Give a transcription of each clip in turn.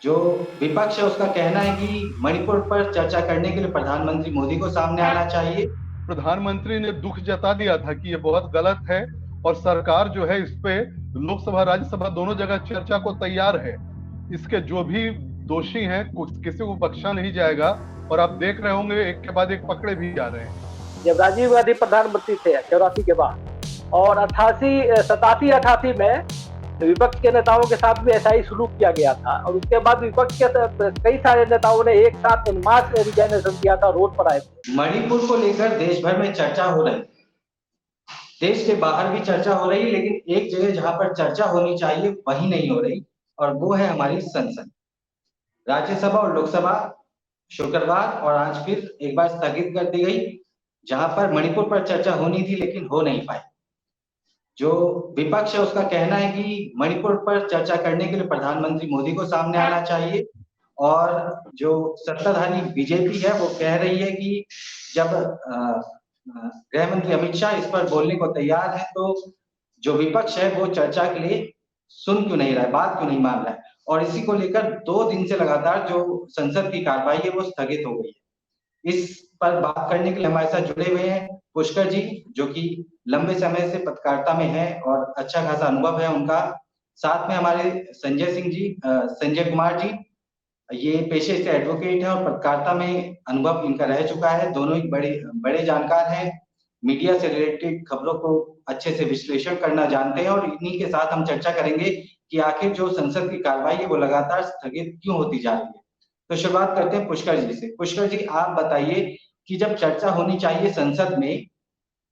जो विपक्ष है उसका कहना है कि मणिपुर पर चर्चा करने के लिए प्रधानमंत्री मोदी को सामने आना चाहिए। प्रधानमंत्री ने दुख जता दिया था कि ये बहुत गलत है और सरकार जो है इस पे लोकसभा राज्यसभा दोनों जगह चर्चा को तैयार है। इसके जो भी दोषी हैं कुछ किसी को बख्शा नहीं जाएगा और आप देख रहे होंगे एक के बाद एक पकड़े भी जा रहे हैं। जब राजीव गांधी प्रधानमंत्री थे 84 के बाद, और 87-88 में विपक्ष के नेताओं के साथ भी ऐसा ही सलूक किया गया था, और उसके बाद विपक्ष के कई सारे नेताओं ने एक साथ मास रिजाइनेशन किया था, रोड पर आए थे। मणिपुर को लेकर देश भर में चर्चा हो रही, देश के बाहर भी चर्चा हो रही है, लेकिन एक जगह जहां पर चर्चा होनी चाहिए वही नहीं हो रही, और वो है हमारी संसद। राज्यसभा और लोकसभा शुक्रवार और आज फिर एक बार स्थगित कर दी गई, जहां पर मणिपुर पर चर्चा होनी थी लेकिन हो नहीं पाई। जो विपक्ष है उसका कहना है कि मणिपुर पर चर्चा करने के लिए प्रधानमंत्री मोदी को सामने आना चाहिए, और जो सत्ताधारी बीजेपी है वो कह रही है कि जब गृह मंत्री अमित शाह इस पर बोलने को तैयार है तो जो विपक्ष है वो चर्चा के लिए सुन क्यों नहीं रहा है, बात क्यों नहीं मान रहा है। और इसी को लेकर 2 दिन से लगातार जो संसद की कार्रवाई है वो स्थगित हो गई है। इस पर बात करने के लिए हमारे साथ जुड़े हुए हैं पुष्कर जी, जो कि लंबे समय से पत्रकारिता में है और अच्छा खासा अनुभव है उनका। साथ में हमारे संजय सिंह जी, संजय कुमार जी, ये पेशे से एडवोकेट है और पत्रकारिता में अनुभव इनका रह चुका है। दोनों ही बड़े बड़े जानकार हैं, मीडिया से रिलेटेड खबरों को अच्छे से विश्लेषण करना जानते हैं, और इन्हीं के साथ हम चर्चा करेंगे कि आखिर जो संसद की कार्रवाई है वो लगातार स्थगित क्यों होती जा रही है। तो शुरुआत करते हैं पुष्कर जी से। पुष्कर जी, आप बताइए कि जब चर्चा होनी चाहिए संसद में,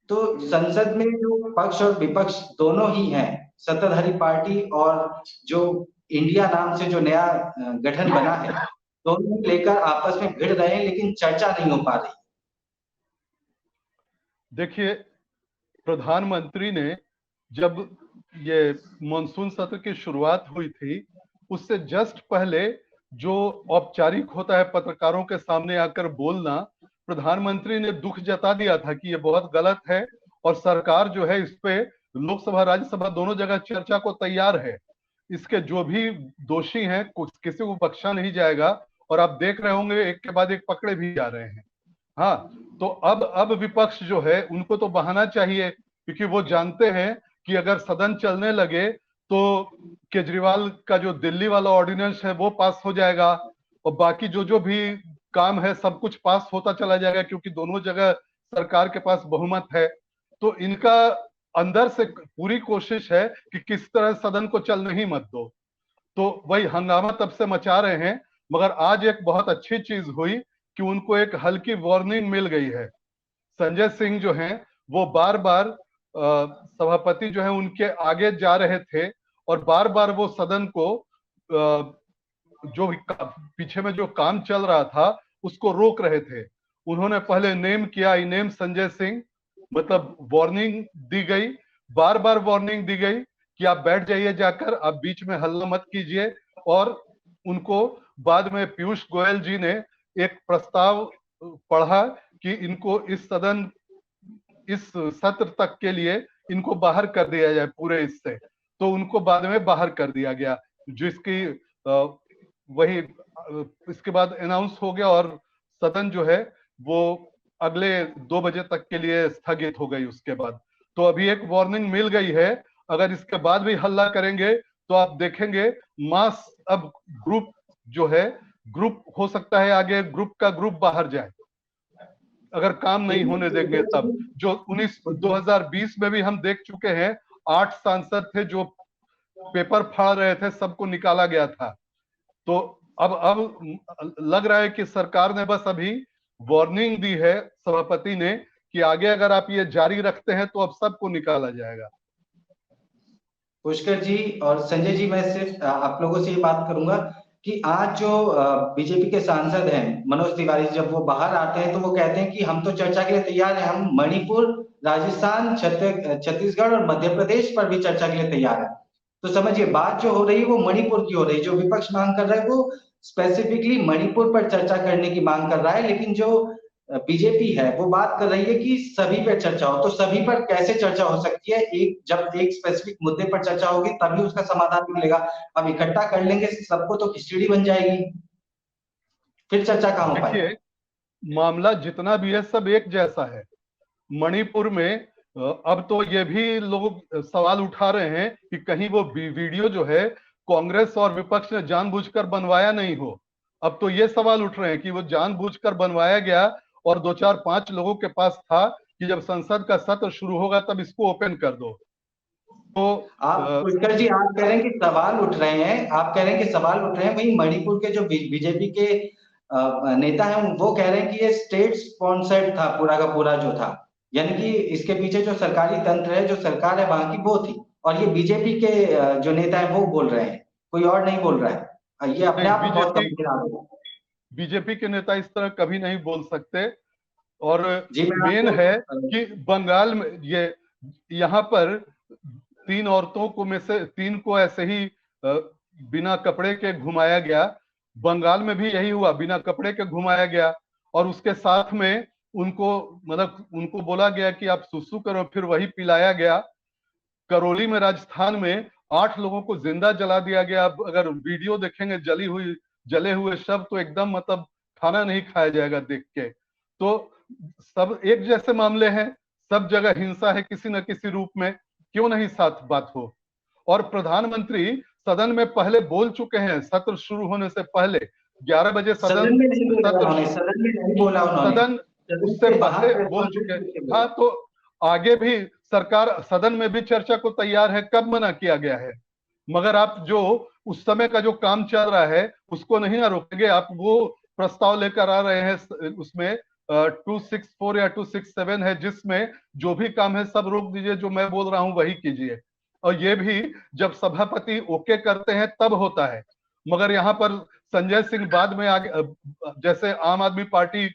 तो संसद में जो पक्ष और विपक्ष दोनों ही हैं, सत्ताधारी पार्टी और जो इंडिया नाम से जो नया गठन बना है, दोनों लेकर आपस में भिड़ रहे हैं लेकिन चर्चा नहीं हो पा रही। देखिए, प्रधानमंत्री ने जब ये मानसून सत्र की शुरुआत हुई थी उससे जस्ट पहले जो औपचारिक होता है पत्रकारों के सामने आकर बोलना, प्रधानमंत्री ने दुख जता दिया था कि ये बहुत गलत है और सरकार जो है इस पे लोकसभा राज्यसभा दोनों जगह चर्चा को तैयार है। इसके जो भी दोषी हैं कुछ किसी को बख्शा नहीं जाएगा और आप देख रहे होंगे एक के बाद एक पकड़े भी जा रहे हैं। हाँ, तो अब विपक्ष जो है उनको तो बहाना चाहिए, क्योंकि वो जानते हैं कि अगर सदन चलने लगे तो केजरीवाल का जो दिल्ली वाला ऑर्डिनेंस है वो पास हो जाएगा और बाकी जो जो भी काम है सब कुछ पास होता चला जाएगा, क्योंकि दोनों जगह सरकार के पास बहुमत है। तो इनका अंदर से पूरी कोशिश है कि किस तरह सदन को चलने ही मत दो, तो वही हंगामा तब से मचा रहे हैं। मगर आज एक बहुत अच्छी चीज हुई कि उनको एक हल्की वार्निंग मिल गई है। संजय सिंह जो हैं वो बार बार सभापति जो है उनके आगे जा रहे थे और बार बार वो सदन को जो पीछे में जो काम चल रहा था उसको रोक रहे थे। उन्होंने पहले नेम किया, आई नेम संजय सिंह, मतलब वार्निंग दी गई, बार बार वार्निंग दी गई कि आप बैठ जाइए जाकर, आप बीच में हल्ला मत कीजिए। और उनको बाद में पीयूष गोयल जी ने एक प्रस्ताव पढ़ा कि इनको इस सत्र तक के लिए इनको बाहर कर दिया जाए पूरे इससे, तो उनको बाद में बाहर कर दिया गया, जिसकी वही इसके बाद अनाउंस हो गया और सदन जो है वो अगले 2 बजे तक के लिए स्थगित हो गई उसके बाद। तो अभी एक वार्निंग मिल गई है, अगर इसके बाद भी हल्ला करेंगे तो आप देखेंगे मास अब ग्रुप जो है, ग्रुप हो सकता है आगे ग्रुप का ग्रुप बाहर जाए अगर काम नहीं होने देंगे तब। जो 2020 में भी हम देख चुके हैं, 8 सांसद थे जो पेपर फाड़ रहे थे, सबको निकाला गया था। तो अब लग रहा है कि सरकार ने बस अभी वार्निंग दी है सभापति ने कि आगे अगर आप ये जारी रखते हैं तो अब सबको निकाला जाएगा। पुष्कर जी और संजय जी, मैं सिर्फ आप लोगों से ये बात करूंगा कि आज जो बीजेपी के सांसद हैं मनोज तिवारी, जब वो बाहर आते हैं तो वो कहते हैं कि हम तो चर्चा के लिए तैयार हैं, हम मणिपुर, राजस्थान, छत्तीसगढ़ और मध्य प्रदेश पर भी चर्चा के लिए तैयार है। तो समझिए, बात जो हो रही है वो मणिपुर की हो रही है। जो विपक्ष मांग कर रहा है वो स्पेसिफिकली मणिपुर पर चर्चा करने की मांग कर रहा है, लेकिन जो बीजेपी है वो बात कर रही है कि सभी पर चर्चा हो, तो सभी पर कैसे चर्चा हो सकती है? जब एक स्पेसिफिक मुद्दे पर चर्चा होगी तभी उसका समाधान मिलेगा। अब इकट्ठा कर लेंगे सबको तो खिचड़ी बन जाएगी, फिर चर्चा कहाँ हो पाएगी? देखिए, मामला जितना भी है सब एक जैसा है। मणिपुर में अब तो ये भी लोग सवाल उठा रहे हैं कि कहीं वो वीडियो जो है कांग्रेस और विपक्ष ने जानबूझकर बनवाया नहीं हो। अब तो ये सवाल उठ रहे हैं कि वो जानबूझकर बनवाया गया और 2-4-5 लोगों के पास था कि जब संसद का सत्र शुरू होगा तब इसको ओपन कर दो। तो आप पुष्कर जी, आप कह रहे हैं कि सवाल उठ रहे हैं, आप कह रहे हैं कि सवाल उठ रहे हैं, वही मणिपुर के जो बीजेपी के नेता हैं वो कह रहे हैं कि ये स्टेट स्पॉन्सर्ड था पूरा का पूरा जो था, यानी कि इसके पीछे जो सरकारी तंत्र है, जो सरकार है वहां की वो थी, और ये बीजेपी के जो नेता है वो बोल रहे हैं, कोई और नहीं बोल रहा है। ये अपने आप में बहुत गंभीर है। बीजेपी के नेता इस तरह कभी नहीं बोल सकते। और जी मैं मेन है कि बंगाल में ये यहाँ पर 3 औरतों को में से 3 को ऐसे ही बिना कपड़े के घुमाया गया। बंगाल में भी यही हुआ, बिना कपड़े के घुमाया गया और उसके साथ में उनको मतलब उनको बोला गया कि आप सुसु करो, फिर वही पिलाया गया। करौली में राजस्थान में 8 लोगों को जिंदा जला दिया गया। अगर वीडियो देखेंगे जले हुए शव तो एकदम मतलब खाना नहीं खाया जाएगा देख के। तो सब एक जैसे मामले हैं, सब जगह हिंसा है किसी न किसी रूप में, क्यों नहीं साथ बात हो। और प्रधानमंत्री सदन में पहले बोल चुके हैं, सत्र शुरू होने से पहले 11 बजे सदन में नहीं बोला उन्होंने, सदन उससे पहले बोल चुके हैं। हाँ, तो आगे भी सरकार सदन में भी चर्चा को तैयार है, कब मना किया गया है। मगर आप जो उस समय का जो काम चल रहा है उसको नहीं ना रोकेंगे। आप वो प्रस्ताव लेकर आ रहे हैं, उसमें 264 या 267 है, जिसमें जो भी काम है सब रोक दीजिए, जो मैं बोल रहा हूं वही कीजिए। और ये भी जब सभापति ओके करते हैं तब होता है। मगर यहाँ पर संजय सिंह बाद में आगे, जैसे आम आदमी पार्टी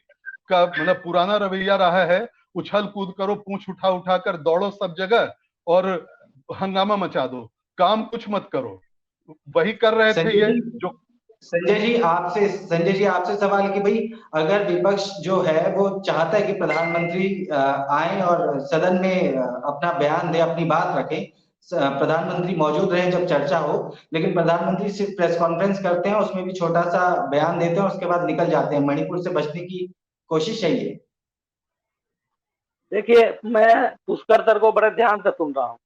का मतलब पुराना रवैया रहा है, उछल कूद करो, पूंछ उठा उठा कर दौड़ो सब जगह और हंगामा मचा दो, काम कुछ मत करो, वही कर रहे थे ये जो। संजय जी आपसे सवाल है कि भाई अगर विपक्ष जो है वो चाहता है कि प्रधानमंत्री आए और सदन में अपना बयान दे, अपनी बात रखे, प्रधानमंत्री मौजूद रहे जब चर्चा हो, लेकिन प्रधानमंत्री सिर्फ प्रेस कॉन्फ्रेंस करते हैं, उसमें भी छोटा सा बयान देते हैं, उसके बाद निकल जाते हैं, मणिपुर से बचने की कोशिश है ये। देखिए, मैं पुष्कर सर को बड़े ध्यान से सुन रहा हूँ।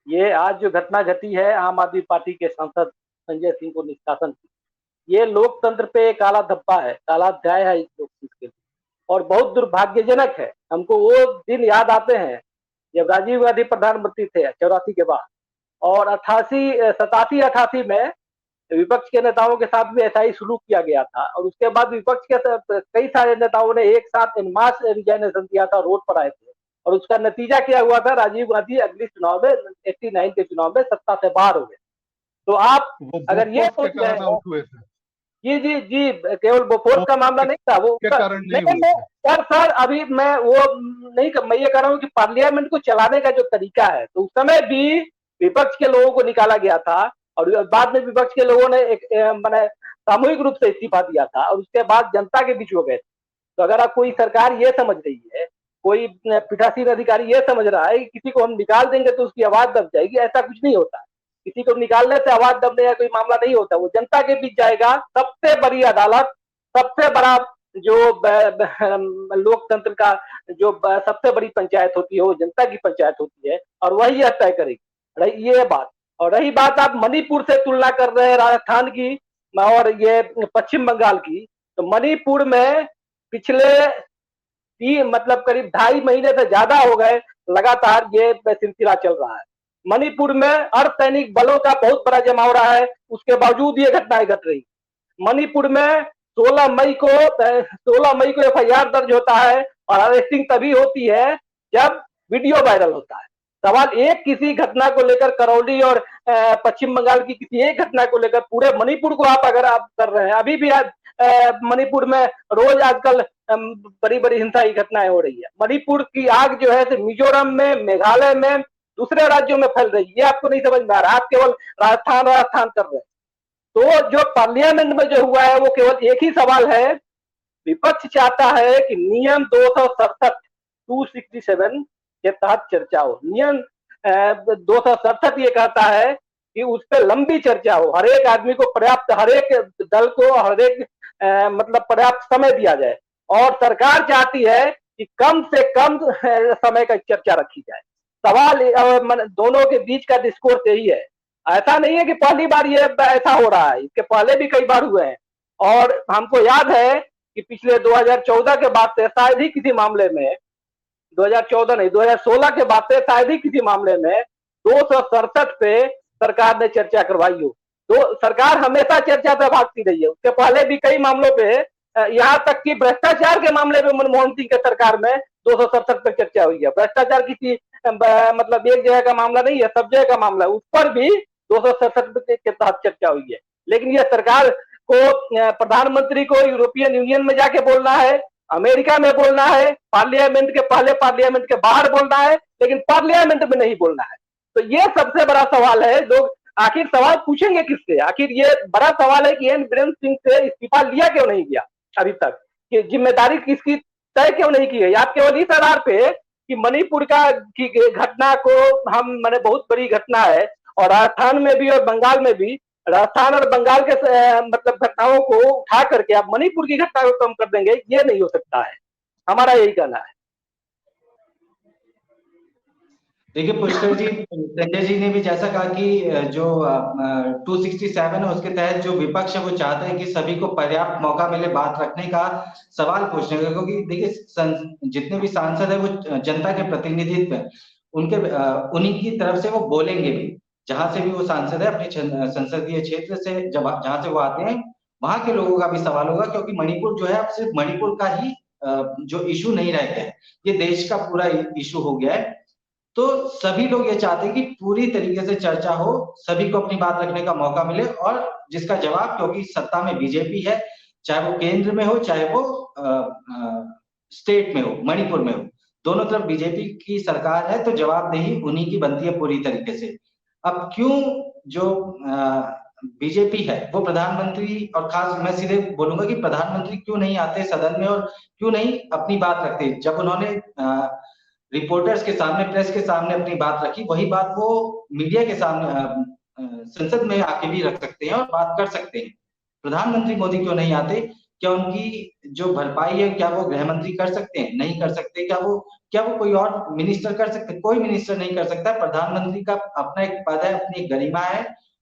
ये आज जो घटना घटी है आम आदमी पार्टी के सांसद संजय सिंह को निष्कासन की, ये लोकतंत्र पे काला धब्बा है, काला अध्याय है इस लोकतंत्र के लिए, और बहुत दुर्भाग्यजनक है। हमको वो दिन याद आते हैं जब राजीव गांधी प्रधानमंत्री थे 84 के बाद, और 87-88 में विपक्ष के नेताओं के साथ भी ऐसा ही सुलूक किया गया था, और उसके बाद विपक्ष के कई सारे नेताओं ने एक साथ इनमास रिजाइनेशन दिया था, रोड पर आए थे, और उसका नतीजा क्या हुआ था? राजीव गांधी अगले चुनाव में 89 के चुनाव में सत्ता से बाहर हो गए। तो आप अगर ये सोच रहे हैं, जी जी जी, केवल बोफोर्स का मामला नहीं था वो, सर अभी मैं वो नहीं, मैं ये कह रहा हूँ कि पार्लियामेंट को चलाने का जो तरीका है, तो उस समय भी विपक्ष के लोगों को निकाला गया था, और बाद में विपक्ष के लोगों ने एक मैंने सामूहिक रूप से इस्तीफा दिया था, और उसके बाद जनता के बीच हो गए। तो अगर आप कोई सरकार ये समझ रही है, कोई पीठासीन अधिकारी ये समझ रहा है कि किसी को हम निकाल देंगे तो उसकी आवाज दब जाएगी, ऐसा कुछ नहीं होता। किसी को निकालने से आवाज दबने का कोई मामला नहीं होता, वो जनता के बीच जाएगा। सबसे बड़ी अदालत, सबसे बड़ा जो लोकतंत्र का जो सबसे बड़ी पंचायत होती है वो जनता की पंचायत होती है, और वही यह तय करेगी। ये बात, और रही बात आप मणिपुर से तुलना कर रहे हैं राजस्थान की और ये पश्चिम बंगाल की, तो मणिपुर में पिछले मतलब करीब 2.5 महीने से ज्यादा हो गए लगातार ये सिलसिला चल रहा है। मणिपुर में अर्धसैनिक बलों का बहुत बड़ा जमाव रहा है, उसके बावजूद ये घटनाएं घट रही। मणिपुर में 16 मई को FIR दर्ज होता है, और अरेस्टिंग तभी होती है जब वीडियो वायरल होता है। सवाल एक किसी घटना को लेकर, करौली और पश्चिम बंगाल की किसी एक घटना को लेकर पूरे मणिपुर को अगर आप कर रहे हैं, अभी भी मणिपुर में रोज आजकल बड़ी बड़ी हिंसा की घटनाएं हो रही है। मणिपुर की आग जो है मिजोरम में, मेघालय में, दूसरे राज्यों में फैल रही है। ये आपको नहीं समझ में आ रहा, आप केवल राजस्थान कर रहे हैं। तो जो पार्लियामेंट में जो हुआ है वो केवल एक ही सवाल है, विपक्ष चाहता है कि नियम 267 के तहत चर्चा हो। नियम 267 ये कहता है कि उस पर लंबी चर्चा हो, हर एक आदमी को पर्याप्त, हर एक दल को हर एक मतलब पर्याप्त समय दिया जाए, और सरकार चाहती है कि कम से कम समय का चर्चा रखी जाए। सवाल दोनों के बीच का डिस्कोर्स यही है। ऐसा नहीं है कि पहली बार ये ऐसा हो रहा है, इसके पहले भी कई बार हुए हैं। और हमको याद है कि पिछले 2014 के बाद से शायद ही किसी मामले में, 2014 नहीं 2016 के बाद से शायद ही किसी मामले में 267 पे सरकार ने चर्चा करवाई हो। तो सरकार हमेशा चर्चा पे भागती रही है। उसके पहले भी कई मामलों पे, यहाँ तक कि भ्रष्टाचार के मामले में मनमोहन सिंह के सरकार में 267 पर चर्चा हुई है। भ्रष्टाचार किसी मतलब एक जगह का मामला नहीं है, सब जगह का मामला है, उस पर भी 267 के तहत चर्चा हुई है। लेकिन यह सरकार को, प्रधानमंत्री को यूरोपियन यूनियन में जाके बोलना है, अमेरिका में बोलना है, पार्लियामेंट के पहले, पार्लियामेंट के बाहर बोलना है, लेकिन पार्लियामेंट में नहीं बोलना है। तो ये सबसे बड़ा सवाल है। लोग आखिर सवाल पूछेंगे किससे? आखिर ये बड़ा सवाल है कि एन बीरेन सिंह से इस्तीफा लिया क्यों नहीं गया अभी तक, कि जिम्मेदारी किसकी तय क्यों नहीं की है? आप केवल इस आधार पे कि मणिपुर की घटना को हम, मैंने बहुत बड़ी घटना है, और राजस्थान में भी और बंगाल में भी, राजस्थान और बंगाल के मतलब घटनाओं को उठा करके आप मणिपुर की घटना को कम कर देंगे, ये नहीं हो सकता है। हमारा यही कहना है। देखिए पुष्कर जी, संजय जी ने भी जैसा कहा कि जो 267 है उसके तहत जो विपक्ष है वो चाहता है कि सभी को पर्याप्त मौका मिले बात रखने का, सवाल पूछने का, क्योंकि देखिए जितने भी सांसद है वो जनता के प्रतिनिधित्व है, उनके उन्हीं की तरफ से वो बोलेंगे भी, जहां से भी वो सांसद है अपने संसदीय क्षेत्र से, जब जहां से वो आते हैं वहां के लोगों का भी सवाल होगा, क्योंकि मणिपुर जो है अब सिर्फ मणिपुर का ही जो इशू नहीं रह गया है, ये देश का पूरा इशू हो गया है। तो सभी लोग ये चाहते हैं कि पूरी तरीके से चर्चा हो, सभी को अपनी बात रखने का मौका मिले, और जिसका जवाब, क्योंकि सत्ता में बीजेपी है, चाहे वो केंद्र में हो चाहे वो स्टेट में हो, मणिपुर में हो, दोनों तरफ बीजेपी की सरकार है, तो जवाबदेही उन्हीं की बनती है पूरी तरीके से। अब क्यों जो बीजेपी है वो प्रधानमंत्री, और खास मैं सीधे बोलूंगा कि प्रधानमंत्री क्यों नहीं आते सदन में और क्यों नहीं अपनी बात रखते? जब उन्होंने रिपोर्टर्स के सामने, प्रेस के सामने अपनी बात रखी, वही बात वो मीडिया के सामने संसद में आके भी रख सकते हैं और बात कर सकते हैं। प्रधानमंत्री मोदी क्यों नहीं आते? क्या उनकी जो भरपाई है क्या वो गृह मंत्री कर सकते हैं? नहीं कर सकते। क्या वो कोई और मिनिस्टर कर सकते? कोई मिनिस्टर नहीं कर सकता। प्रधानमंत्री का अपना एक पद है, अपनी एक गरिमा है,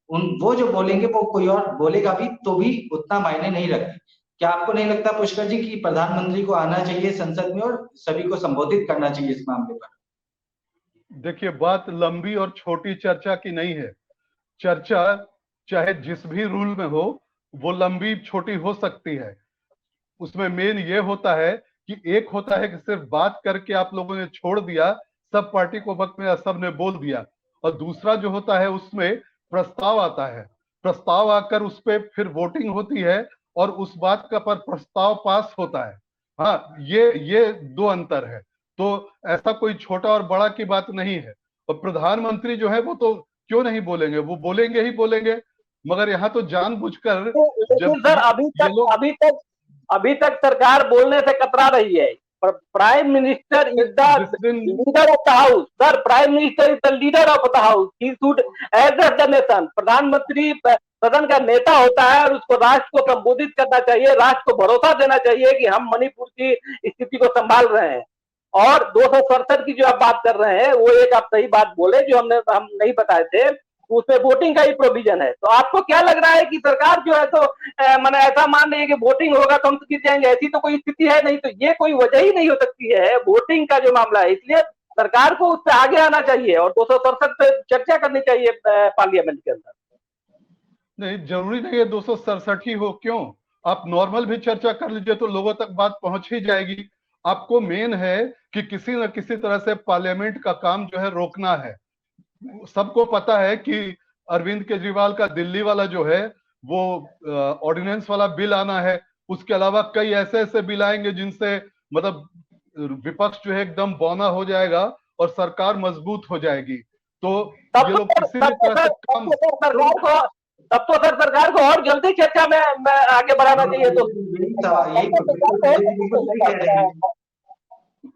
वो जो बोलेंगे वो कोई और बोलेगा भी तो भी उतना मायने नहीं रखती। क्या आपको नहीं लगता पुष्कर जी कि प्रधानमंत्री को आना चाहिए संसद में और सभी को संबोधित करना चाहिए इस मामले पर? देखिए, बात लंबी और छोटी चर्चा की नहीं है। चर्चा चाहे जिस भी रूल में हो, वो लंबी छोटी हो सकती है। उसमें मेन ये होता है कि एक होता है कि सिर्फ बात करके आप लोगों ने छोड़ दिया, सब पार्टी को वक्त में सब ने बोल दिया, और दूसरा जो होता है उसमें प्रस्ताव आता है, प्रस्ताव आकर उस पर फिर वोटिंग होती है और उस बात का पर प्रस्ताव पास होता है। हाँ, ये दो अंतर है। तो ऐसा कोई छोटा और बड़ा की बात नहीं है। और प्रधानमंत्री जो है वो तो क्यों नहीं बोलेंगे, वो बोलेंगे ही बोलेंगे। मगर यहाँ तो जानबूझकर लेकिन सर अभी तक सरकार बोलने से कतरा रही है। Prime minister is the leader of the house. Sir, prime minister is the leader of the house. He should address the nation. प्रधानमंत्री सदन का नेता होता है और उसको राष्ट्र को संबोधित करना चाहिए, राष्ट्र को भरोसा देना चाहिए कि हम मणिपुर की स्थिति को संभाल रहे हैं। और 267 की जो आप बात कर रहे हैं, वो एक आप सही बात बोले जो हम नहीं बताए थे, उसमें वोटिंग का ही प्रोविजन है। तो आपको क्या लग रहा है कि सरकार जो है तो मैंने ऐसा मान रही है कि वोटिंग होगा तो हम तो जीत जाएंगे? ऐसी तो कोई स्थिति है नहीं। तो ये कोई वजह ही नहीं हो सकती है वोटिंग का जो मामला है। इसलिए सरकार को उससे आगे आना चाहिए और 267 पे चर्चा करनी चाहिए पार्लियामेंट के अंदर। नहीं, जरूरी नहीं है 267 ही हो। क्यों, आप नॉर्मल भी चर्चा कर लीजिए तो लोगों तक बात पहुंच ही जाएगी। आपको मेन है कि किसी न किसी तरह से पार्लियामेंट का काम जो है रोकना है। सबको पता है कि अरविंद केजरीवाल का दिल्ली वाला जो है वो ऑर्डिनेंस वाला बिल आना है। उसके अलावा कई ऐसे बिल आएंगे जिनसे मतलब विपक्ष जो है एकदम बौना हो जाएगा और सरकार मजबूत हो जाएगी। तो ये लोग किसी भी तरह से काम तब तो सर सरकार को और जल्दी चर्चा में आगे बढ़ाना चाहिए। तो यही तो बिल्कुल सही कह रहे हैं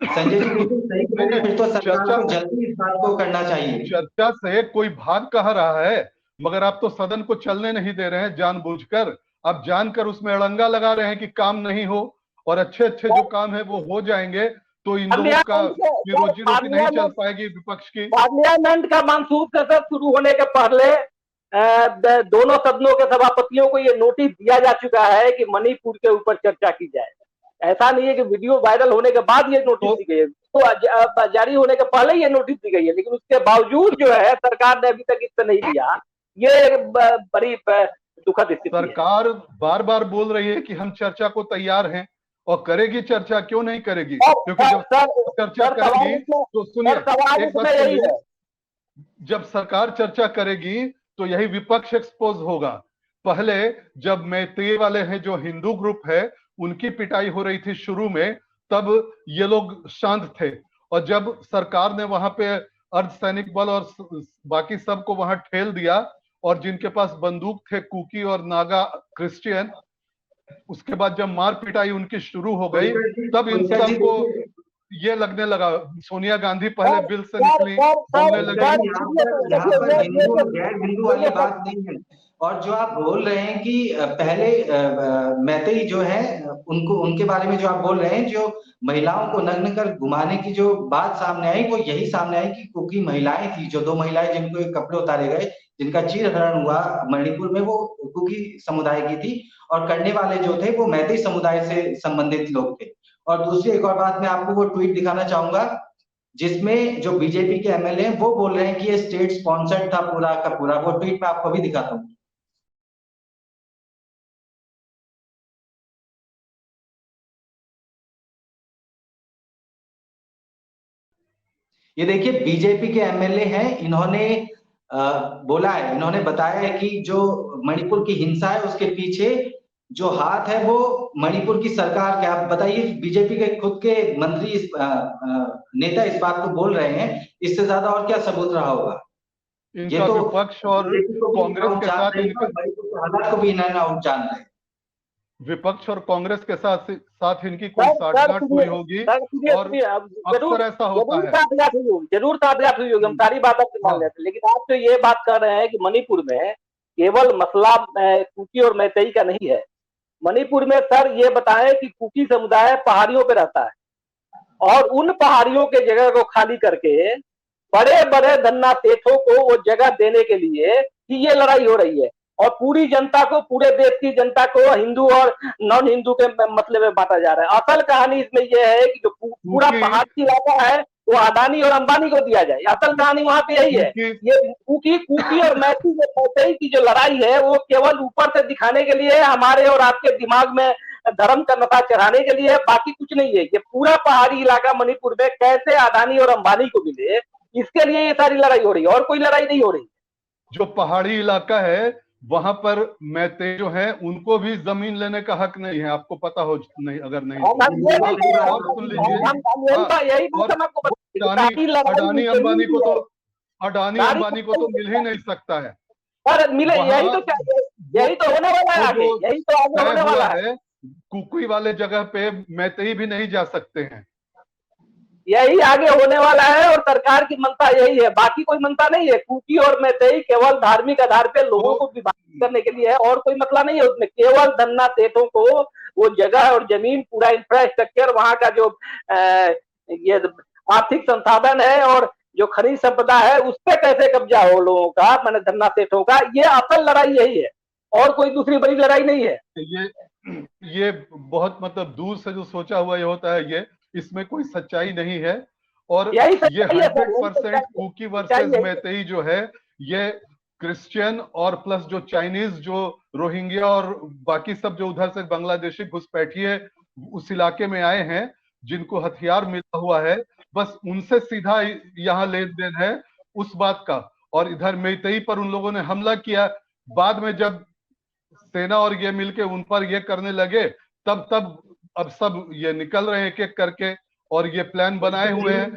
संजय जी, बिल्कुल सही कह रहे हैं। फिर तो सरकार को जल्दी इस बात को करना चाहिए। चर्चा से कोई भाग कहाँ रहा है, मगर आप तो सदन को चलने नहीं दे रहे हैं जानबूझकर। आप जानकर उसमें अड़ंगा लगा रहे हैं कि काम नहीं हो, और अच्छे अच्छे जो काम है वो हो जाएंगे, तो इन लोगों का रोजी रोटी नहीं चल पाएगी विपक्ष की। पार्लियामेंट का मानसून सत्र शुरू होने के पहले दोनों सदनों के सभापतियों को ये नोटिस दिया जा चुका है कि मणिपुर के ऊपर चर्चा की जाए। ऐसा नहीं है कि वीडियो वायरल होने के बाद ये नोटिस दी गई है, तो जारी होने के पहले ये नोटिस दी गई है, लेकिन उसके बावजूद जो है सरकार ने अभी तक इससे नहीं लिया। ये बड़ी दुखद स्थिति है। सरकार बार बार बोल रही है कि हम चर्चा को तैयार हैं, और करेगी चर्चा, क्यों नहीं करेगी? क्योंकि जब चर्चा करेगी तो सुनिए, एक बात सुनिए, जब सरकार चर्चा करेगी तो यही विपक्ष एक्सपोज होगा। पहले जब मैतेई वाले हैं, जो हिंदू ग्रुप है, उनकी पिटाई हो रही थी शुरू में, तब ये लोग शांत थे, और जब सरकार ने वहां पे अर्धसैनिक बल और बाकी सबको वहां ठेल दिया, और जिनके पास बंदूक थे कुकी और नागा क्रिश्चियन, उसके बाद जब मार पिटाई उनकी शुरू हो गई, तब इन सबको ये लगने लगा सोनिया गांधी पहले बिल से निकली, बोलने लगी। यहाँ पर हिंदू और गैर हिंदू वाली बात नहीं है। और जो आप बोल रहे हैं कि पहले मैतेई जो है उनको, उनके बारे में जो आप बोल रहे हैं, जो महिलाओं को नग्न कर घुमाने की जो बात सामने आई, वो यही सामने आई कि कुकी महिलाएं थी, जो 2 महिलाएं जिनको कपड़े उतारे गए, जिनका चीरहरण हुआ मणिपुर में, वो कुकी समुदाय की थी, और करने वाले जो थे वो मैतेई समुदाय से संबंधित लोग थे। और दूसरी एक और बात, मैं आपको वो ट्वीट दिखाना चाहूंगा जिसमें जो बीजेपी के एमएलए हैं वो बोल रहे हैं कि ये स्टेट स्पॉन्सर्ड था पूरा का पूरा। वो ट्वीट मैं आपको भी दिखाता हूँ। ये देखिए, बीजेपी के एमएलए हैं, इन्होंने बोला है, इन्होंने बताया है कि जो मणिपुर की हिंसा है उसके पीछे जो हाथ है वो मणिपुर की सरकार के। आप बताइए, बीजेपी के खुद के मंत्री नेता इस बात को बोल रहे हैं, इससे ज्यादा और क्या सबूत रहा होगा? ये तो विपक्ष और कांग्रेस के साथ हालात को भी इन्होंने आउट जान रहे हैं। विपक्ष और कांग्रेस के साथ इनकी कोई साठगांठ हुई होगी, और अक्सर ऐसा होता है। जरूर साठगांठ हुई होगी, हम सारी बात आपसे मान लेते हैं, लेकिन आप तो ये बात कर रहे हैं कि मणिपुर में केवल मसला कुकी और मैतेई का नहीं है। मणिपुर में सर ये बताएं कि कुकी समुदाय पहाड़ियों पे रहता है, और उन पहाड़ियों के जगह को खाली करके बड़े बड़े धन्ना सेठों को वो जगह देने के लिए ही ये लड़ाई हो रही है, और पूरी जनता को, पूरे देश की जनता को हिंदू और नॉन हिंदू के मसले में बांटा जा रहा है। असल कहानी इसमें यह है कि जो पूरा पहाड़ी इलाका है वो अडानी और अंबानी को दिया जाए। असल कहानी वहां पे यही है। ये कुकी और मैतेई की जो लड़ाई है वो केवल ऊपर से दिखाने के लिए, हमारे और आपके दिमाग में धर्म का नशा चढ़ाने के लिए है, बाकी कुछ नहीं है। ये पूरा पहाड़ी इलाका मणिपुर में कैसे अडानी और अंबानी को मिले, इसके लिए ये सारी लड़ाई हो रही है, और कोई लड़ाई नहीं हो रही। जो पहाड़ी इलाका है वहां पर मैतेई जो है उनको भी जमीन लेने का हक नहीं है, आपको पता हो नहीं, अगर नहीं और सुन लीजिए, अडानी अंबानी को तो मिल ही नहीं सकता है, पर मिले यही तो चाहिए, यही तो होने वाला है आगे, यही तो आगे होने वाला है। कुकी वाले जगह पे मैतेई भी नहीं जा सकते हैं, यही आगे होने वाला है, और सरकार की मंशा यही है, बाकी कोई मंशा नहीं है। कुकी और मैतेई केवल धार्मिक आधार पे लोगों को विभाजित करने के लिए है, और कोई मसला नहीं है उसमें। केवल धन्ना सेठों को वो जगह और जमीन, पूरा इंफ्रास्ट्रक्चर, वहां का जो ये आर्थिक संसाधन है और जो खनिज संपदा है, उस पर कैसे कब्जा हो लोगों का, मैंने धन्ना सेठों का, ये असल लड़ाई यही है, और कोई दूसरी बड़ी लड़ाई नहीं है। ये बहुत मतलब दूर से जो सोचा हुआ ये होता है, ये इसमें कोई सच्चाई नहीं है। और ये 100% कुकी वर्सेस मैतेई जो है, ये क्रिश्चियन और प्लस जो चाइनीज, जो रोहिंग्या और बाकी सब जो उधर से बांग्लादेशी घुसपैठिए उस इलाके में आए हैं, जिनको हथियार मिला हुआ है, बस उनसे सीधा यहाँ लेन देन है उस बात का। और इधर मैतेई पर उन लोगों ने हमला किया, बाद में जब सेना और ये मिलके उन पर ये करने लगे, तब अब सब ये निकल रहे हैं एक एक करके, और ये प्लान बनाए हुए हैं।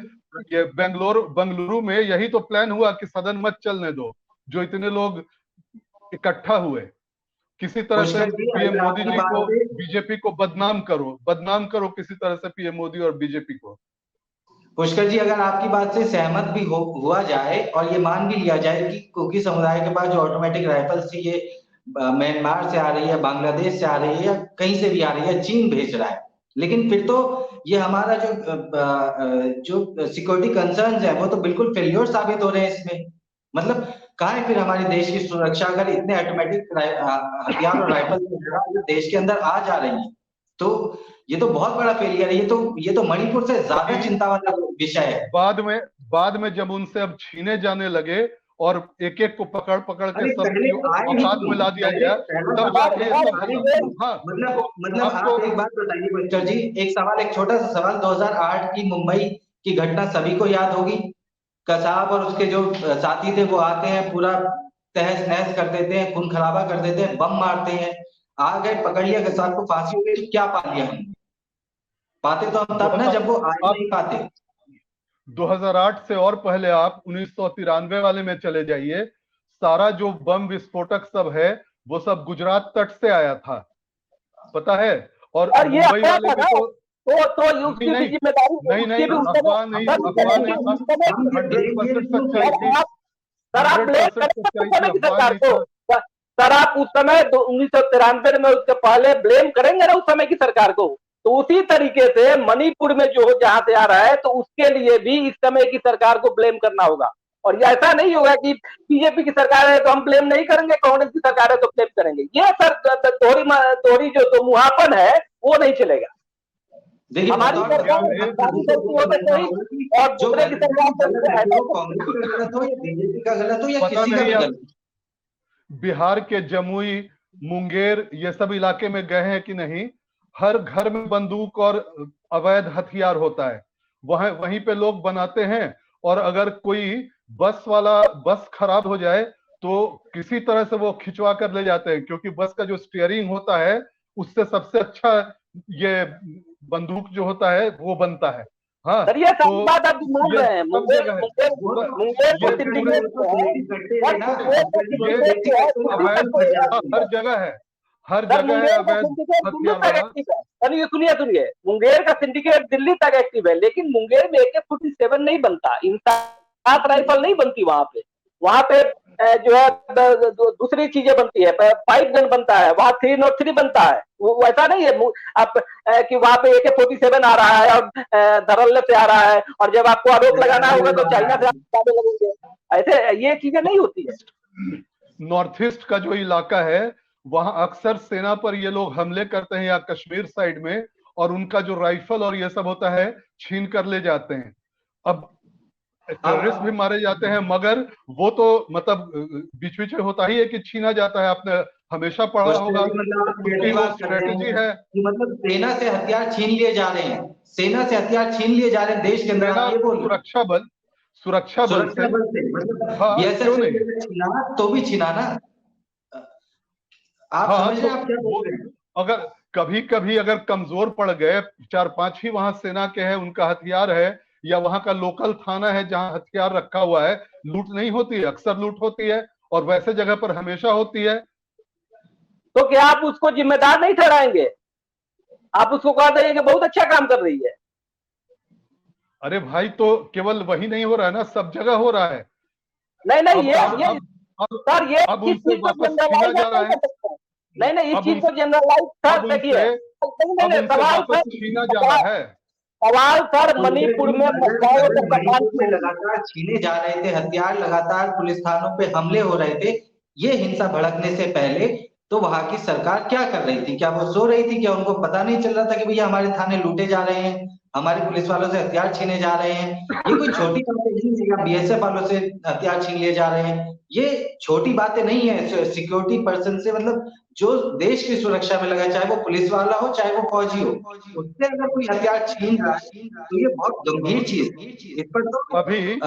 ये बेंगलुरु में यही तो प्लान हुआ कि सदन मत चलने दो, जो इतने लोग इकट्ठा हुए, किसी तरह से पीएम मोदी जी को, बीजेपी को बदनाम करो किसी तरह से पीएम मोदी और बीजेपी को। पुष्कर जी, अगर आपकी बात से सहमत भी हुआ जाए और ये मान भी लिया जाए कि कुकी समुदाय के पास जो ऑटोमेटिक राइफल्स थी ये म्यांमार से आ रही है, बांग्लादेश से आ रही है, या कहीं से भी आ रही है, चीन भेज रहा है, लेकिन फिर तो ये हमारा जो सिक्योरिटी कंसर्न्स है वो तो बिल्कुल फेल्योर साबित हो रहे हैं इसमें। मतलब कहाँ है फिर हमारे देश की सुरक्षा, अगर इतने ऑटोमेटिक हथियार और राइफल देश के अंदर आ जा रही है तो ये तो बहुत बड़ा फेलियर है। ये तो मणिपुर से ज्यादा चिंता वाला विषय है। बाद में जब उनसे अब छीने जाने लगे और एक एक को पकड़ के सब औकात में ला दिया गया, तब जाके मतलब आप एक बात बताइए पुष्कर जी, एक छोटा सा सवाल, 2008 की मुंबई की घटना सभी को याद होगी। कसाब और उसके जो साथी थे वो आते हैं, पूरा तहस नहस कर देते हैं, खून खराबा कर देते हैं, बम मारते हैं, आ गए, पकड़ लिया, कसाब को फांसी हो गई, तो क्या पा लिया हम? पाते तो हम तब ना जब वो आज नहीं पाते। 2008 से और पहले आप 1993 वाले में चले जाइए, सारा जो बम विस्फोटक सब है वो सब गुजरात तट से आया था, पता है। और मुंबई वाले में तो उसकी भी जिम्मेदारी नहीं अफवाह नहीं 100% सच्चाई थी। सर आप उस समय 1993 में उसके पहले ब्लेम करेंगे ना उस समय की सरकार को, तो उसी तरीके से मणिपुर में जो जहां से आ रहा है तो उसके लिए भी इस समय की सरकार को ब्लेम करना होगा। और ये ऐसा नहीं होगा कि बीजेपी की सरकार है तो हम ब्लेम नहीं करेंगे, कांग्रेस की सरकार है तो ब्लेम करेंगे। ये सर दोहरी जो मुहापन है वो नहीं चलेगा। हमारी सरकार और दूसरे की सरकार बिहार के जमुई, मुंगेर, ये सब इलाके में गए हैं कि नहीं? हर घर में बंदूक और अवैध हथियार होता है, वहीं पे लोग बनाते हैं। और अगर कोई बस खराब हो जाए तो किसी तरह से वो खिंचवा कर ले जाते हैं, क्योंकि बस का जो स्टीयरिंग होता है उससे सबसे अच्छा ये बंदूक जो होता है वो बनता है। हाँ, सर ये सब बात आप मान रहे हैं। हर जगह है अवैध हथियार। सुनिए, मुंगेर का सिंडिकेट दिल्ली तक एक्टिव है, लेकिन मुंगेर में AK-47 नहीं बनता, इंसास राइफल नहीं बनती वहां पे जो है दूसरी चीजें बनती है, पाइप गन बनता है, वहां 303 बनता है। वो वैसा नहीं है आप कि वहां पे AK-47 आ रहा है और धरल्ले से आ रहा है, और जब आपको आरोप लगाना होगा तो चाइना से आप लगेंगे। ऐसे ये चीजें नहीं होती है। नॉर्थ ईस्ट का जो इलाका है वहां अक्सर सेना पर ये लोग हमले करते हैं, या कश्मीर साइड में, और उनका जो राइफल और ये सब होता है छीन कर ले जाते हैं। अब टेररिस्ट भी मारे जाते हैं, मगर वो तो मतलब बीच बीच में होता ही है कि छीना जाता है। आपने हमेशा पढ़ा होगा, स्ट्रेटेजी है। मतलब सेना से हथियार छीन लिए जा रहे हैं, देश के अंदर। सुरक्षा बल से मतलब ये क्यों नहीं छीना, तो भी छीना ना। आप समझ रहे हैं आप क्या बोल रहे हैं? अगर कभी अगर कमजोर पड़ गए, 4-5 ही वहां सेना के हैं, उनका हथियार है, या वहां का लोकल थाना है जहां हथियार रखा हुआ है, लूट नहीं होती है, अक्सर लूट होती है, और वैसे जगह पर हमेशा होती है। तो क्या आप उसको जिम्मेदार नहीं ठहराएंगे? आप उसको कह देंगे कि बहुत अच्छा काम कर रही है। अरे भाई, तो केवल वही नहीं हो रहा है ना, सब जगह हो रहा है। नहीं, इस चीज को जनरलाइज जा रहा है। नहीं, इस चीज को जनरलाइज कर देखिए। सवाल सर मणिपुर में लगातार छीने जा रहे थे हथियार, लगातार पुलिस थानों पे हमले हो रहे थे। ये हिंसा भड़कने से पहले तो वहां की सरकार क्या कर रही थी? क्या वो सो रही थी? क्या उनको पता नहीं चल रहा था कि भैया हमारे थाने लूटे जा रहे हैं, हमारे पुलिस वालों से हथियार छीने जा रहे हैं? ये कोई छोटी बात नहीं है, या BSF वालों से हथियार छीन लिए जा रहे हैं, ये छोटी बातें नहीं है। सिक्योरिटी पर्सन से, मतलब जो देश की सुरक्षा में लगा, चाहे वो पुलिस वाला हो चाहे वो फौजी हो, उससे अगर कोई हथियार छीन रहा है तो ये बहुत गंभीर चीज है। इस पर तो अभी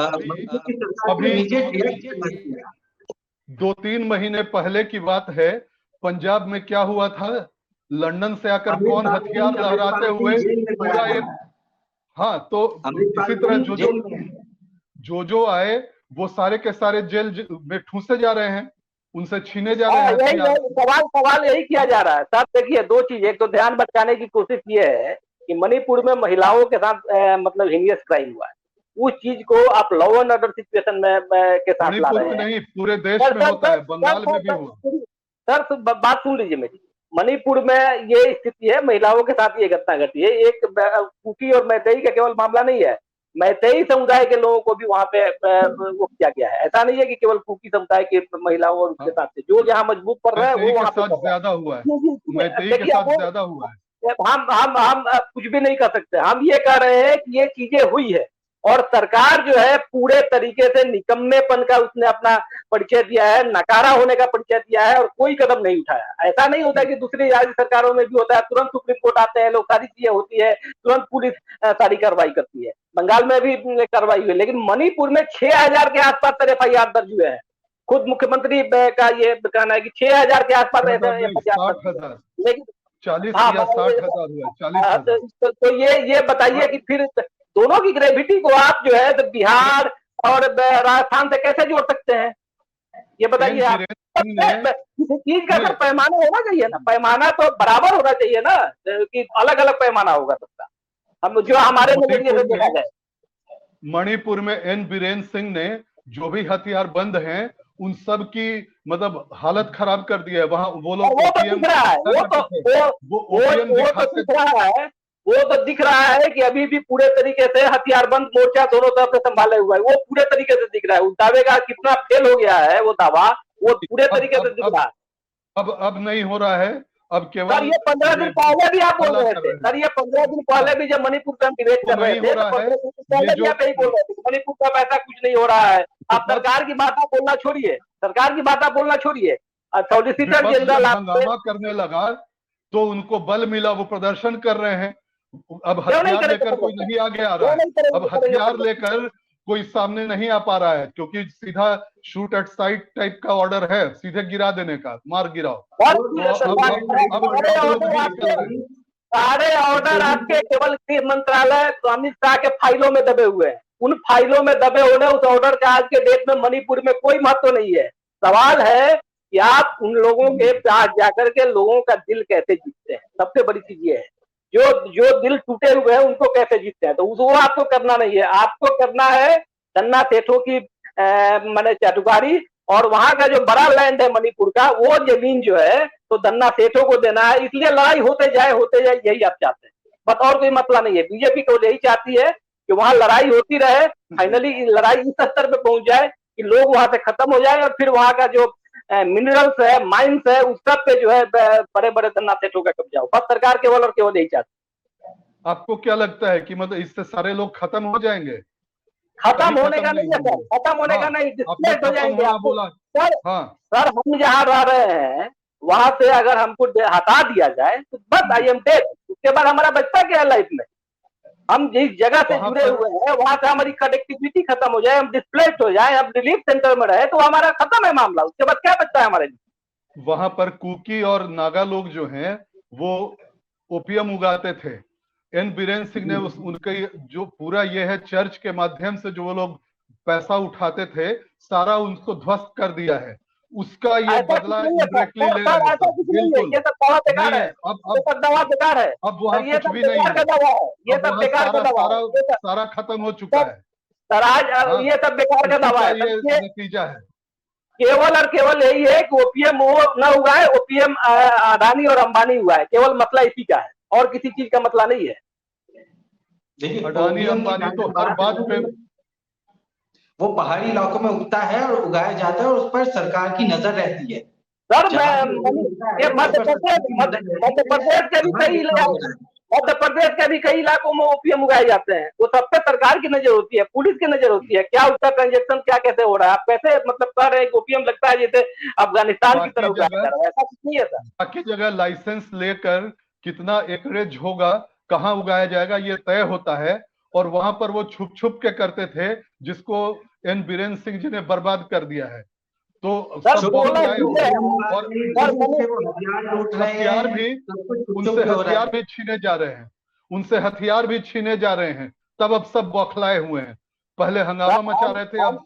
2-3 महीने पहले की बात है, पंजाब में क्या हुआ था? लंदन से आकर कौन हथियार लहराते हुए पूरा एक, हाँ, तो इसी तरह जो आए वो सारे के सारे जेल में ठूसे जा रहे हैं। उनसे छीने जा रहे हैं यही हथियार। सवाल यही किया जा रहा है सर। देखिए, दो चीज, एक तो ध्यान भटकाने की कोशिश ये है कि मणिपुर में महिलाओं के साथ मतलब हिनियस क्राइम हुआ है, उस चीज को आप लॉ एंड ऑर्डर सिचुएशन में के साथ ला मणिपुर रहे में हैं। नहीं, पूरे देश में होता है, बंगाल में भी हुआ। सर बात सुन लीजिए मेरी। मणिपुर में ये स्थिति है, महिलाओं के साथ ये घटना घटी है। एक कुकी और मैतेई का केवल मामला नहीं है, मैतेई समुदाय के लोगों को भी वहां पे वो किया गया है। ऐसा नहीं है कि केवल कुकी समुदाय के महिलाओं और उसके साथ जो यहाँ मजबूत कर रहे हैं वो वहां पे ज्यादा हुआ है। मैतेई के साथ ज्यादा हुआ है। हम कुछ भी नहीं कर सकते। हम ये कह रहे हैं कि ये चीजें हुई है और सरकार जो है पूरे तरीके से निकम्मेपन का उसने अपना परिचय दिया है, नकारा होने का परिचय दिया है और कोई कदम नहीं उठाया। ऐसा नहीं होता कि दूसरी राज्य सरकारों में भी होता है, तुरंत सुप्रीम कोर्ट आते हैं लोग, सारी चीजें होती है, तुरंत पुलिस सारी कार्रवाई करती है। बंगाल में भी कार्रवाई हुई, लेकिन मणिपुर में 6000 के आसपास FIR दर्ज हुए हैं। खुद मुख्यमंत्री का ये कहना है कि 6000 के आसपास लेकिन 40 या 60,000 हुआ, 40,000। तो ये बताइए कि फिर दोनों की ग्रेविटी को आप जो है तो बिहार और राजस्थान से कैसे जोड़ सकते हैं, ये बताइए आप। किसी चीज का तो पैमाना होना चाहिए ना, पैमाना तो बराबर होना चाहिए ना, कि अलग अलग पैमाना होगा सबका। हम जो हमारे नजरिए से देखा जाए, मणिपुर में एन बीरेन सिंह ने जो भी हथियार बंद हैं उन सब की मतलब हालत खराब कर दी है। वहां वो लोग वो तो दिख रहा है, वो तो दिख रहा है कि अभी भी पूरे तरीके से हथियारबंद मोर्चा दोनों तरफ से संभाले हुआ है, वो पूरे तरीके से दिख रहा है। उस दावे का कितना फेल हो गया है वो दावा, वो पूरे तरीके से दिख रहा है। अब नहीं हो रहा है, अब केवल सर ये 15 दिन पहले भी आप बोल रहे थे, सर ये 15 दिन पहले भी जब मणिपुर का हम डिबेट कर रहे थे, 15 दिन पहले भी आप यही बोल रहे थे मणिपुर का ऐसा कुछ नहीं हो रहा है। आप सरकार की बात बोलना छोड़िए, सरकार की बात बोलना छोड़िए। सॉलिसिटर जनरल हंगामा करने लगा तो उनको बल मिला, वो प्रदर्शन कर रहे हैं। अब हथियार लेकर कोई नहीं आगे आ रहा है, अब हथियार लेकर कोई सामने नहीं आ पा रहा है, क्योंकि सीधा शूट एट साइट टाइप का ऑर्डर है, सीधे गिरा देने का, मार गिराओ। सारे ऑर्डर आपके केवल गृह मंत्रालय अमित शाह के फाइलों में दबे हुए हैं। उन फाइलों में दबे होने उस ऑर्डर का आज के डेट में मणिपुर में कोई महत्व नहीं है। सवाल है कि आप उन लोगों के पास जाकर के लोगों का दिल कैसे जीतते हैं, सबसे बड़ी चीज ये है। जो दिल टूटे हुए हैं उनको कैसे जीतते हैं, तो वो आपको करना नहीं है। आपको करना है धन्ना सेठों की माने चाटुकारी, और वहां का जो बड़ा लैंड है मणिपुर का, वो जमीन जो है तो धन्ना सेठों को देना है। इसलिए लड़ाई होते जाए यही आप चाहते हैं, बस और कोई मसला नहीं है। बीजेपी को यही चाहती है कि वहां लड़ाई होती रहे, फाइनली लड़ाई इस स्तर पे पहुंच जाए कि लोग वहां से खत्म हो जाए और फिर वहां का जो मिनरल्स है, माइंस है, उस सब पे जो है बड़े बड़े धन्ना सेठों का कब्जा हो। बस सरकार केवल और केवल यही चाहती है। आपको क्या लगता है कि मतलब इससे सारे लोग खत्म हो जाएंगे? खत्म होने का नहीं है सर, खत्म होने का नहीं, डिस्प्लेस हो जाएंगे सर। हम जहाँ रह रहे हैं वहां से अगर हमको हटा दिया जाए तो बस आई एम डेड। उसके बाद हमारा बचता क्या है लाइफ में? हम जिस जगह से जुड़े हुए हैं वहां से हमारी कनेक्टिविटी खत्म हो जाए, हम डिस्प्लेस हो जाए, हम रिलीफ सेंटर में रहे तो हमारा खत्म है मामला। उसके बाद क्या बचता है हमारे लिए? वहां पर कुकी और नागा लोग जो हैं वो ओपियम उगाते थे। एन बीरेन सिंह ने उनके जो पूरा ये है चर्च के माध्यम से जो वो लोग पैसा उठाते थे सारा उनको ध्वस्त कर दिया है। उसका ये बदला इनडायरेक्टली ले रहे हैं। बिल्कुल ये सब दवा बेकार है, दवा बेकार है। अब वहाँ कुछ भी नहीं है, ये सब बेकार का दवा, सारा खत्म हो चुका है सर। आज ये सब बेकार का दवा है, ये नतीजा है। केवल और केवल यही है कि ओपीएम वो न हुआ है, ओपीएम अडानी और अंबानी हुआ है। केवल मसला इसी का है और किसी चीज का मसला नहीं है। देखिए अडानी अंबानी तो हर बात पे वो पहाड़ी इलाकों में उगता है और उगाया जाता है और उस पर सरकार की नजर रहती है। सर मध्य प्रदेश के भी कई इलाकों में ओपीएम उगाए जाते हैं। वो सब पे सरकार की नजर होती है, पुलिस की नजर होती है। क्या उसका ट्रांजेक्शन क्या कैसे हो रहा है, आप कैसे मतलब कह रहे हैं कि ओपीएम लगता है जैसे अफगानिस्तान की तरफ उगाया जा रहा है, ऐसा कुछ नहीं है सर। बाकी जगह लाइसेंस लेकर कितना एकरेज होगा, कहाँ उगाया जाएगा, ये तय होता है। और वहां पर वो छुप छुप के करते थे, जिसको एन बीरेन सिंह जी ने बर्बाद कर दिया है। तो हथियार भी उनसे हथियार भी छीने जा रहे हैं, उनसे हथियार भी छीने जा रहे हैं। तब अब सब बौखलाए हुए हैं। पहले हंगामा मचा रहे थे, अब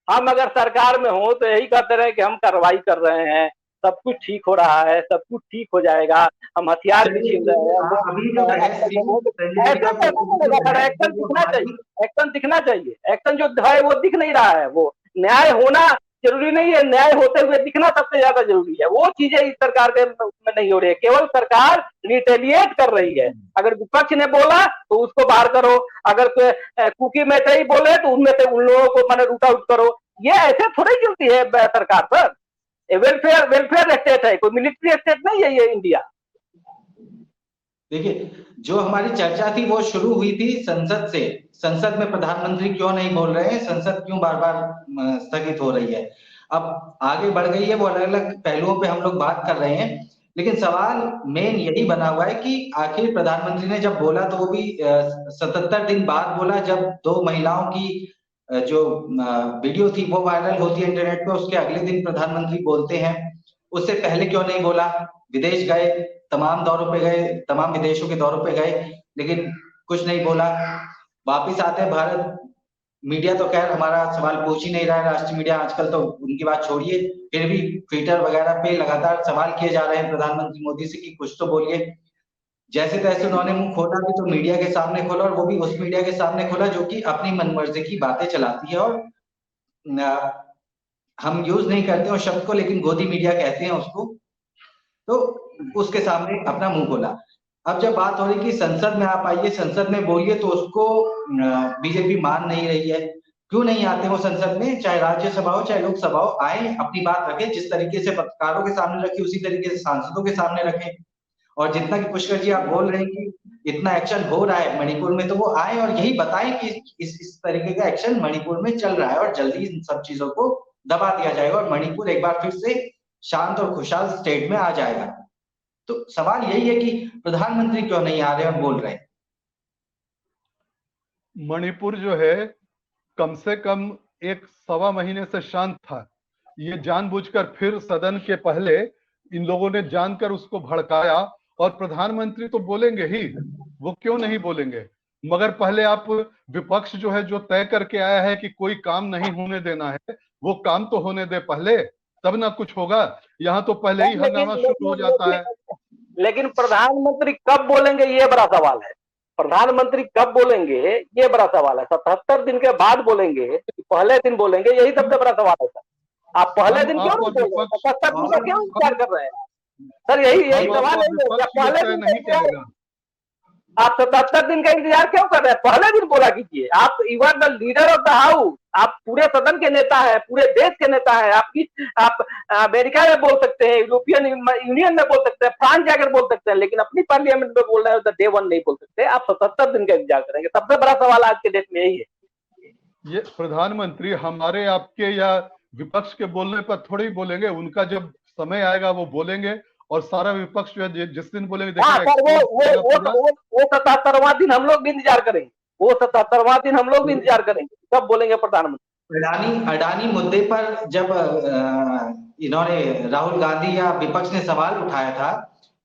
हम अगर सरकार में हो तो यही कहते रहे कि हम कार्रवाई कर रहे हैं, सब कुछ ठीक हो रहा है, सब कुछ ठीक हो जाएगा, हम हथियार भी छीन रहे हैं। अभी जो बहस थी संजय ऐसे का कैसे चलेगा सर? एक्शन दिखना चाहिए, एक्शन दिखना चाहिए। एक्शन जो है वो दिख नहीं रहा है। वो न्याय होना जरूरी नहीं है, न्याय होते हुए दिखना सबसे ज्यादा जरूरी है। वो चीजें इस सरकार के में नहीं हो रही है। केवल सरकार रिटेलिएट कर रही है। अगर विपक्ष ने बोला तो उसको बाहर करो, अगर कुकी में से ही बोले तो उनमें से उन लोगों को मैंने रूट आउट करो। ये ऐसे थोड़ी चलती है सरकार सर। वेलफेयर स्टेट है, कोई मिलिट्री स्टेट नहीं है ये इंडिया। देखिए, जो हमारी चर्चा थी वो शुरू हुई थी संसद से। संसद में प्रधानमंत्री क्यों नहीं बोल रहे हैं, संसद क्यों बार बार स्थगित हो रही है। अब आगे बढ़ गई है, वो अलग अलग पहलुओं पे हम लोग बात कर रहे हैं, लेकिन सवाल मेन यही बना हुआ है कि आखिर प्रधानमंत्री ने जब बोला तो वो भी 77 दिन बाद बोला, जब 2 महिलाओं की जो वीडियो थी वो वायरल होती है इंटरनेट पे, उसके अगले दिन प्रधानमंत्री बोलते हैं। उससे पहले क्यों नहीं बोला? विदेश गए, तमाम दौरों पे गए, तमाम विदेशों के दौरों पे गए, लेकिन कुछ नहीं बोला। वापिस आते हैं भारत, मीडिया तो खैर हमारा सवाल पूछ ही नहीं रहा है, राष्ट्रीय मीडिया आजकल तो उनकी बात छोड़िए, फिर भी ट्विटर वगैरह पे लगातार सवाल किए जा रहे हैं प्रधानमंत्री मोदी से कि कुछ तो बोलिए। जैसे तैसे उन्होंने मुंह खोला भी तो मीडिया के सामने खोला, और वो भी उस मीडिया के सामने खोला जो कि अपनी मनमर्जी की बातें चलाती है। और हम यूज नहीं करते उस शब्द को, लेकिन गोदी मीडिया कहते हैं उसको। तो उसके सामने अपना मुंह खोला। अब जब बात हो रही कि संसद में आप आइए, संसद में बोलिए, तो उसको बीजेपी मान नहीं रही है। क्यों नहीं आते वो संसद में? चाहे राज्यसभा हो चाहे लोकसभा हो, आए, अपनी बात रखें, जिस तरीके से पत्रकारों के सामने रखी उसी तरीके से सांसदों के सामने रखें। और जितना कि पुष्कर जी आप बोल रहे हैं कि इतना एक्शन हो रहा है मणिपुर में, तो वो आए और यही बताएं कि इस तरीके का एक्शन मणिपुर में चल रहा है और जल्दी इन सब चीजों को दबा दिया जाएगा और मणिपुर एक बार फिर से शांत और खुशहाल स्टेट में आ जाएगा। तो सवाल यही है कि प्रधानमंत्री क्यों नहीं आ रहे और बोल रहे हैं? मणिपुर जो है कम से कम 1-1.25 महीने से शांत था। ये जानबूझकर फिर सदन के पहले इन लोगों ने जानकर उसको भड़काया, और प्रधानमंत्री तो बोलेंगे ही, वो क्यों नहीं बोलेंगे। मगर पहले आप विपक्ष जो है, जो तय करके आया है कि कोई काम नहीं होने देना है, वो काम तो होने दे पहले, तब ना कुछ होगा। यहाँ तो पहले ही हंगामा शुरू हो जाता है। लेकिन प्रधानमंत्री कब बोलेंगे ये बड़ा सवाल है। प्रधानमंत्री कब बोलेंगे ये बड़ा सवाल है। 77 दिन के बाद बोलेंगे, पहले दिन बोलेंगे, यही सबसे बड़ा सवाल है सर। आप पहले दिन क्यों नहीं बोल रहे? 77 दिन का क्यों इंतजार कर रहे हैं सर? यही सवाल है। पहले दिन नहीं करेगा। आप 77 दिन का इंतजार क्यों कर रहे हैं? पहले दिन बोला कीजिए। आप you are the leader of the house, आप पूरे सदन के नेता है, पूरे देश के नेता है। आप अमेरिका में बोल सकते हैं, यूरोपियन यूनियन में बोल सकते हैं, फ्रांस जाकर बोल सकते हैं, लेकिन अपनी पार्लियामेंट में बोल रहे हो तो डे 1 नहीं बोल सकते। आप 77 दिन का इंतजार करेंगे। सबसे बड़ा सवाल आज के डेट में यही है। ये प्रधानमंत्री हमारे आपके या विपक्ष के बोलने पर थोड़ी बोलेंगे, उनका जब समय आएगा वो बोलेंगे, और सारा विपक्ष जो है जिस दिन बोलेंगे वो 77वां दिन हम लोग भी इंतजार करेंगे। वो 77वां दिन हम लोग भी इंतजार करेंगे, कब बोलेंगे प्रधानमंत्री। अडानी मुद्दे पर जब इन्होंने राहुल गांधी या विपक्ष ने सवाल उठाया था,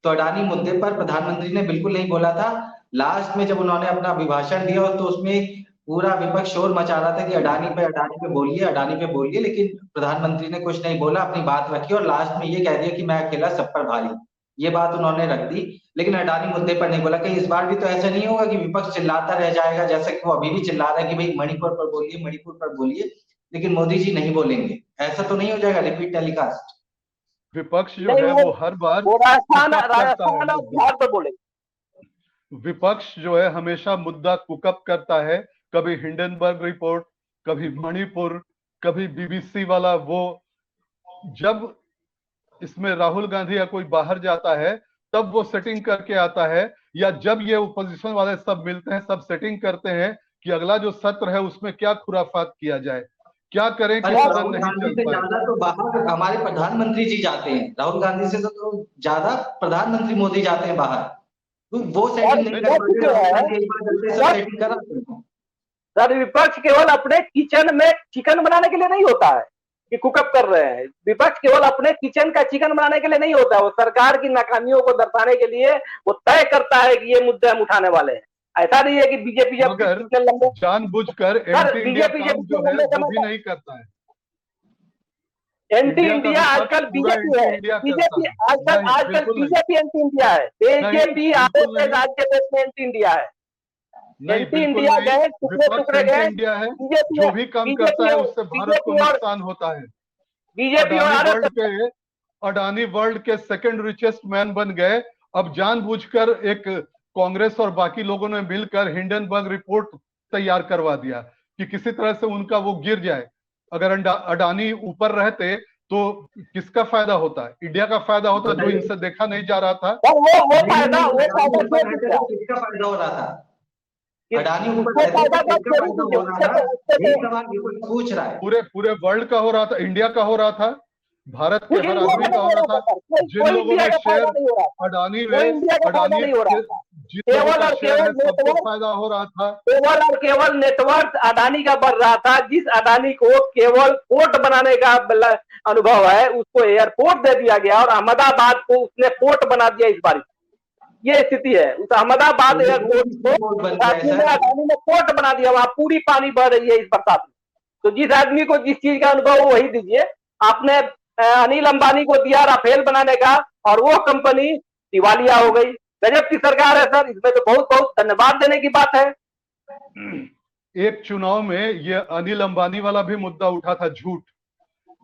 तो अडानी मुद्दे पर प्रधानमंत्री ने बिल्कुल नहीं बोला था। लास्ट में जब उन्होंने अपना अभिभाषण दिया तो उसमें पूरा विपक्ष शोर मचा रहा था कि अडानी पे बोलिए, अडानी पे बोलिए, लेकिन प्रधानमंत्री ने कुछ नहीं बोला, अपनी बात रखी और लास्ट में ये कह दिया कि मैं अकेला सब पर भारी। ये बात उन्होंने रख दी, लेकिन अडानी मुद्दे पर नहीं बोला। कहीं इस बार भी तो ऐसा नहीं होगा कि विपक्ष चिल्लाता रह जाएगा, जैसे कि वो अभी भी चिल्ला रहा है कि भाई मणिपुर पर बोलिए, मणिपुर पर बोलिए, लेकिन मोदी जी नहीं बोलेंगे। ऐसा तो नहीं हो जाएगा रिपीट टेलीकास्ट? विपक्ष जो है वो हर बार राजस्थान और बिहार पर बोलेंगे। विपक्ष जो है हमेशा मुद्दा कुकअप करता है, कभी हिंडनबर्ग रिपोर्ट, कभी मणिपुर, कभी बीबीसी वाला वो। जब इसमें राहुल गांधी या कोई बाहर जाता है तब वो सेटिंग करके आता है, या जब ये ओपोजिशन वाले सब मिलते हैं, सब सेटिंग करते हैं कि अगला जो सत्र है उसमें क्या खुराफात किया जाए, क्या करें कि सदन नहीं चल पाए। ज्यादा तो बाहर हमारे प्रधानमंत्री जी जाते हैं, राहुल गांधी से तो ज्यादा प्रधानमंत्री मोदी जाते हैं बाहर। तो वो सेटिंग नहीं कर सर। विपक्ष केवल अपने किचन में चिकन बनाने के लिए नहीं होता है कि कुकअप कर रहे हैं। विपक्ष केवल अपने किचन का चिकन बनाने के लिए नहीं होता है, वो सरकार की नाकामियों को दर्शाने के लिए वो तय करता है कि ये मुद्दे हम उठाने वाले हैं। ऐसा नहीं है कि बीजेपी जानबूझकर एंटी इंडिया काम जो है वो भी नहीं करता है। एंटी इंडिया का इंडिया विपक्ष आजकल पूरा बीजेपी है, एंटी इंडिया बीजेपी करता है। आजकल नहीं, आजकल बिल्कुल नहीं। बीजेपी एंटी इंडिया है, नहीं, बीजेपी बिल्कुल आरएसएस नहीं। आज के देश में एंटी इंडिया है, नहीं, एंटी बिल्कुल इंडिया नहीं। गए, टुकड़े विपक्ष टुकड़े एंटी गए। इंडिया है। बीजेपी जो भी काम करता है उससे भारत को बीजेपी और नुकसान होता है। बीजेपी और आरएसएस अडानी वर्ल्ड के सेकंड रिचेस्ट मैन बन गए। अब जानबूझकर एक कांग्रेस और बाकी लोगों ने मिलकर हिंडनबर्ग रिपोर्ट तैयार करवा दिया कि किसी तरह से उनका वो गिर जाए। अगर अडानी ऊपर रहते तो किसका फायदा होता? इंडिया का फायदा होता, जो इनसे देखा नहीं जा रहा था। वो फायदा किसका फायदा हो रहा था? अडानी ऊपर रहते तो किसका फायदा हो रहा था? यही सवाल बिल्कुल पूछ रहा है। पूरे वर्ल्ड का हो रहा था, इंडिया का हो रहा था, भारत के हर आदमी का हो रहा था। जिन लोगों ने शेयर अडानी में, अडानी जिन लोगों का शेयर है सबको फायदा हो रहा था। केवल और केवल नेटवर्क अडानी का बढ़ रहा था। जिस अडानी को केवल पोर्ट बनाने का अनुभव है उसको एयरपोर्ट दे दिया गया और अहमदाबाद को उसने पोर्ट बना दिया इस बार। ये स्थिति है। उस अहमदाबाद एयरपोर्ट को अडानी ने पोर्ट बना दिया, वहां पूरी पानी बह रही है इस बरसात में। तो जिस आदमी को जिस चीज का अनुभव वही दीजिए। आपने अनिल अंबानी को दिया राफेल बनाने का और वो कंपनी दिवालिया हो गई। गजब की सरकार है सर, इसमें तो बहुत बहुत धन्यवाद देने की बात है। एक चुनाव में ये अनिल अंबानी वाला भी मुद्दा उठा था, झूठ।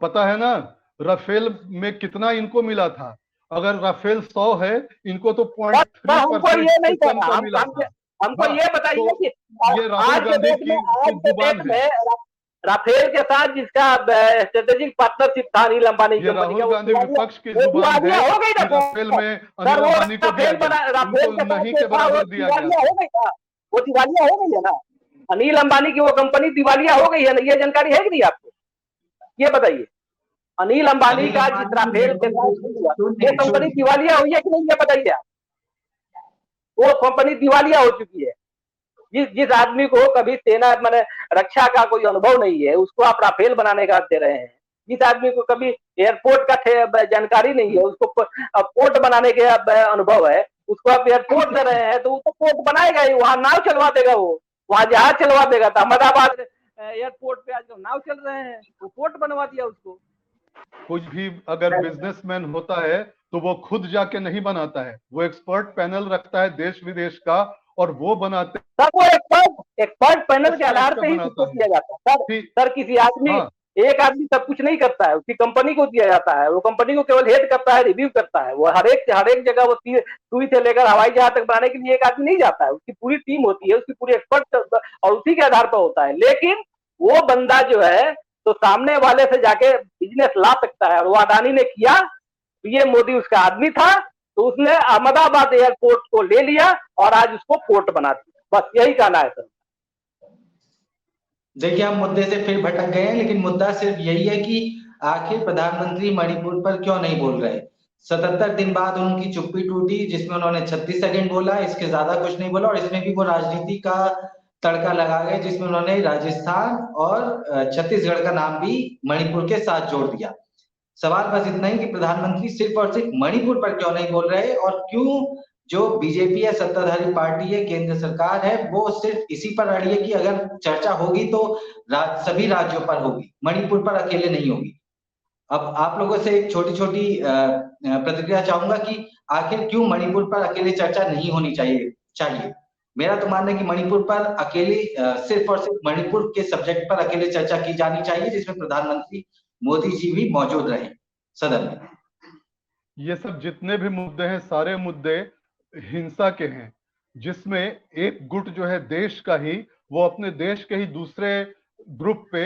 पता है ना राफेल में कितना इनको मिला था? अगर राफेल 100 है, इनको तो 0.3% कम का मिला था। हमको ये बताइए कि ये राहुल गांधी की जुबान है। राफेल के साथ जिसका स्ट्रेटेजिक पार्टनरशिप था अनिल अंबानी की, राहुल गांधी विपक्ष की जुबान है। राफेल में अनिल अंबानी को नहीं के बराबर दिया गया। वो दिवालिया हो गई है ना, अनिल अंबानी की वो कंपनी दिवालिया हो गई है ना। ये जानकारी है कि नहीं आपको? ये बताइए, अनिल अंबानी का जिस राफेल के साथ ये कंपनी दिवालिया हुई है कि नहीं, ये बताइए आप। वो कंपनी दिवालिया हो चुकी है। जिस आदमी को कभी सेना मैंने रक्षा का कोई अनुभव नहीं है उसको आप राफेल बनाने का दे रहे हैं। जिस आदमी को कभी एयरपोर्ट का जानकारी नहीं है उसको पोर्ट बनाने के अनुभव है, उसको आप एयरपोर्ट दे रहे हैं तो वो तो पोर्ट बनाएगा ही, वहां नाव चलवा देगा, वो वहां जहाज चलवा देगा। तो अहमदाबाद एयरपोर्ट पे आज नाव चल रहे हैं, वो पोर्ट बनवा दिया उसको। कुछ भी अगर बिजनेसमैन होता है तो वो खुद जाके नहीं बनाता है, वो एक्सपर्ट पैनल रखता है देश विदेश का और वो बनाते हैं। वो एक्सपर्ट पैनल के आधार पे ही उसको किया जाता है सर। किसी आदमी एक आदमी सब कुछ नहीं करता है, उसकी कंपनी को दिया जाता है। वो कंपनी को केवल हेड करता है, रिव्यू करता है। वो हर एक जगह वो सुई से लेकर हवाई जहाज तक बनाने के लिए एक आदमी नहीं जाता है, उसकी पूरी टीम होती है, उसकी पूरी एक्सपर्ट और उसी के आधार पर होता है। लेकिन वो बंदा जो है तो सामने वाले से जाके बिजनेस ला सकता है और वो अडानी ने किया। तो ये मोदी उसका आदमी था, तो उसने अहमदाबाद एयरपोर्ट को ले लिया और आज उसको पोर्ट बना दिया। बस यही कहना है सर। देखिए, हम मुद्दे से फिर भटक गए हैं, लेकिन मुद्दा सिर्फ यही है कि आखिर प्रधानमंत्री मणिपुर पर क्यों नहीं बोल रहे। 77 दिन बाद उनकी चुप्पी टूटी, जिसमें उन्होंने 36 सेकंड बोला, इसके ज्यादा कुछ नहीं बोला। और इसमें भी वो राजनीति का तड़का लगा गए, जिसमें उन्होंने राजस्थान और छत्तीसगढ़ का नाम भी मणिपुर के साथ जोड़ दिया। सवाल बस इतना ही कि प्रधानमंत्री सिर्फ और सिर्फ मणिपुर पर क्यों नहीं बोल रहे, और क्यों जो बीजेपी है, सत्ताधारी पार्टी है, केंद्र सरकार है, वो सिर्फ इसी पर अड़ी है कि अगर चर्चा होगी तो सभी राज्यों पर होगी, मणिपुर पर अकेले नहीं होगी। अब आप लोगों से एक छोटी छोटी प्रतिक्रिया चाहूंगा कि आखिर क्यों मणिपुर पर अकेले चर्चा नहीं होनी चाहिए। मेरा तो मानना है कि मणिपुर पर अकेले सिर्फ और सिर्फ मणिपुर के सब्जेक्ट पर अकेले चर्चा की जानी चाहिए, जिसमें प्रधानमंत्री मोदी जी भी मौजूद रहे सदन में। ये सब जितने भी मुद्दे हैं सारे मुद्दे हिंसा के हैं, जिसमें एक गुट जो है देश का ही, वो अपने देश के ही दूसरे ग्रुप पे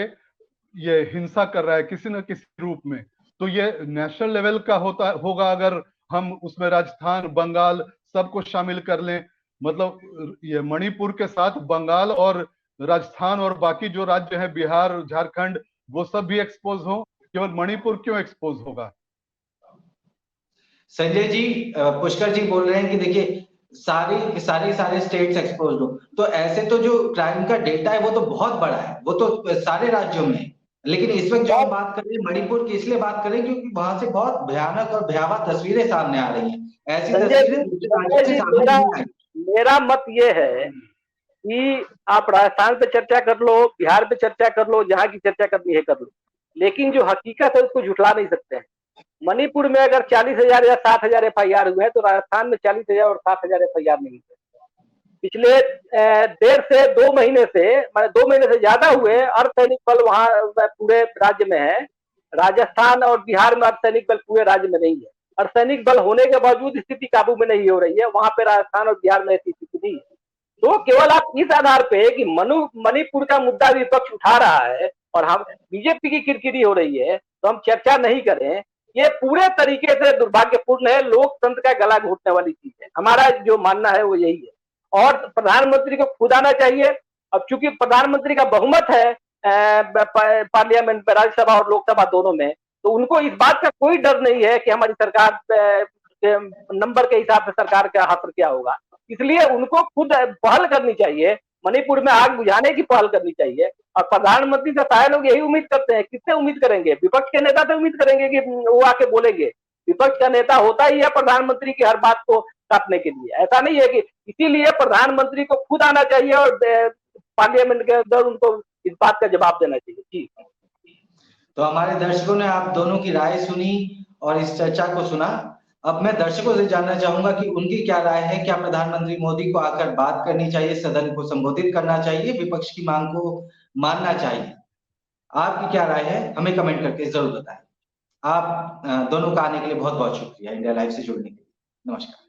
ये हिंसा कर रहा है किसी न किसी रूप में। तो ये नेशनल लेवल का होगा अगर हम उसमें राजस्थान, बंगाल सबको शामिल कर लें। मतलब ये मणिपुर के साथ बंगाल और राजस्थान और बाकी जो राज्य हैं, बिहार, झारखंड, वो सब भी एक्सपोज हो, केवल मणिपुर क्यों एक्सपोज होगा? संजय जी, पुष्कर जी बोल रहे हैं कि देखिए सारे स्टेट्स एक्सपोज हो, तो ऐसे तो जो क्राइम का डेटा है वो तो बहुत बड़ा है, वो तो सारे राज्यों में। लेकिन इस वक्त जो हम बात कर रहे हैं मणिपुर की, इसलिए बात करें क्योंकि वहां से बहुत भयानक और भयावह तस्वीरें सामने आ रही हैं। ऐसी तस्वीरें मेरा मत ये है कि आप राजस्थान पे चर्चा कर लो, बिहार पे चर्चा कर लो, जहां की चर्चा करनी है कर लो, लेकिन जो हकीकत है उसको झुठला नहीं सकते हैं। मणिपुर में अगर 40,000 या 60,000 FIR हुए हैं तो राजस्थान में 40,000 और 60,000 FIR नहीं हुए। पिछले 1.5 से 2 महीने से, मतलब 2 महीने से ज्यादा हुए, अर्धसैनिक बल वहां पूरे राज्य में है। राजस्थान और बिहार में अर्धसैनिक बल पूरे राज्य में नहीं है। अर्धसैनिक बल होने के बावजूद स्थिति काबू में नहीं हो रही है, वहां पे राजस्थान और बिहार में ऐसी स्थिति नहीं है। तो केवल आप इस आधार पे कि मणिपुर का मुद्दा विपक्ष उठा रहा है और हम बीजेपी की किरकिरी हो रही है तो हम चर्चा नहीं करें, ये पूरे तरीके से दुर्भाग्यपूर्ण है, लोकतंत्र का गला घोटने वाली चीज है। हमारा जो मानना है वो यही है। और प्रधानमंत्री को खुद आना चाहिए। अब चूंकि प्रधानमंत्री का बहुमत है पार्लियामेंट में, राज्यसभा और लोकसभा दोनों में, तो उनको इस बात का कोई डर नहीं है कि हमारी सरकार नंबर के हिसाब से सरकार का हाथ क्या होगा। इसलिए उनको खुद पहल करनी चाहिए, मणिपुर में आग बुझाने की पहल करनी चाहिए। और प्रधानमंत्री से सारे लोग यही उम्मीद करते हैं। किससे उम्मीद करेंगे? विपक्ष के नेता से उम्मीद करेंगे कि वो आके बोलेंगे। विपक्ष का नेता होता ही है प्रधानमंत्री की हर बात को काटने के लिए, ऐसा नहीं है कि, इसीलिए प्रधानमंत्री को खुद आना चाहिए और पार्लियामेंट के अंदर उनको इस बात का जवाब देना चाहिए। जी, तो हमारे दर्शकों ने आप दोनों की राय सुनी और इस चर्चा को सुना। अब मैं दर्शकों से जानना चाहूंगा कि उनकी क्या राय है। क्या प्रधानमंत्री मोदी को आकर बात करनी चाहिए, सदन को संबोधित करना चाहिए, विपक्ष की मांग को मानना चाहिए? आपकी क्या राय है, हमें कमेंट करके जरूर बताएं। आप दोनों का आने के लिए बहुत बहुत शुक्रिया, इंडिया लाइव से जुड़ने के लिए। नमस्कार।